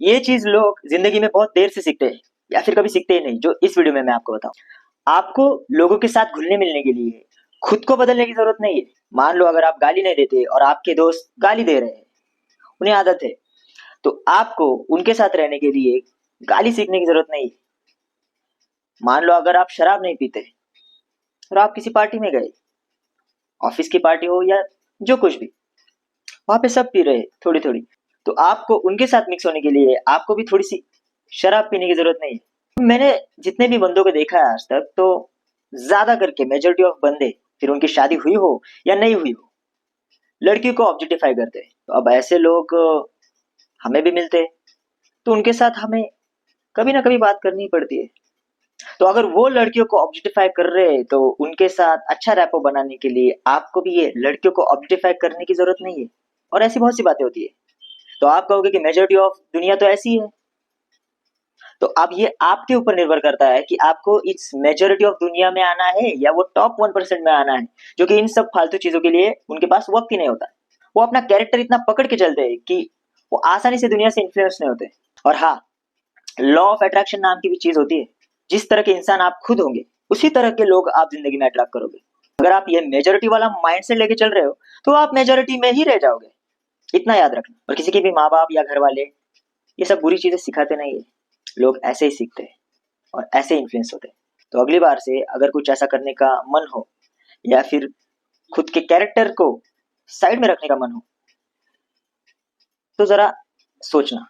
ये चीज लोग जिंदगी में बहुत देर से सीखते हैं या फिर कभी सीखते ही नहीं, जो इस वीडियो में मैं आपको बताऊं। आपको लोगों के साथ घुलने मिलने के लिए खुद को बदलने की जरूरत नहीं है। मान लो अगर आप गाली नहीं देते और आपके दोस्त गाली दे रहे हैं, उन्हें आदत है, तो आपको उनके साथ रहने के लिए गाली सीखने की जरूरत नहीं है। मान लो अगर आप शराब नहीं पीते और आप किसी पार्टी में गए, ऑफिस की पार्टी हो या जो कुछ भी, वहां पे सब पी रहे हैं थोड़ी थोड़ी, तो आपको उनके साथ मिक्स होने के लिए आपको भी थोड़ी सी शराब पीने की जरूरत नहीं है। मैंने जितने भी बंदों को देखा है आज तक, तो ज्यादा करके मेजोरिटी ऑफ बंदे, फिर उनकी शादी हुई हो या नहीं हुई हो, लड़कियों को ऑब्जेक्टिफाई करते हैं। तो अब ऐसे लोग हमें भी मिलते हैं, तो उनके साथ हमें कभी ना कभी बात करनी ही पड़ती है। तो अगर वो लड़कियों को ऑब्जेक्टिफाई कर रहे हैं, तो उनके साथ अच्छा रैपो बनाने के लिए आपको भी ये लड़कियों को ऑब्जेक्टिफाई करने की जरूरत नहीं है। और ऐसी बहुत सी बातें होती है। तो आप कहोगे कि मेजोरिटी ऑफ दुनिया तो ऐसी है। तो अब ये आपके ऊपर निर्भर करता है कि आपको इस मेजोरिटी ऑफ दुनिया में आना है या वो टॉप 1% में आना है, जो कि इन सब फालतू चीजों के लिए उनके पास वक्त ही नहीं होता। वो अपना कैरेक्टर इतना पकड़ के चलते हैं कि वो आसानी से दुनिया से इन्फ्लुएंस नहीं होते। और हाँ, लॉ ऑफ अट्रैक्शन नाम की भी चीज होती है। जिस तरह के इंसान आप खुद होंगे, उसी तरह के लोग आप जिंदगी में अट्रैक्ट करोगे। अगर आप ये मेजोरिटी वाला माइंडसेट लेके चल रहे हो, तो आप मेजोरिटी में ही रह जाओगे। इतना याद रखना। और किसी के भी माँ बाप या घर वाले ये सब बुरी चीजें सिखाते नहीं है। लोग ऐसे ही सीखते हैं और ऐसे ही इन्फ्लुएंस होते हैं। तो अगली बार से अगर कुछ ऐसा करने का मन हो या फिर खुद के कैरेक्टर को साइड में रखने का मन हो, तो जरा सोचना।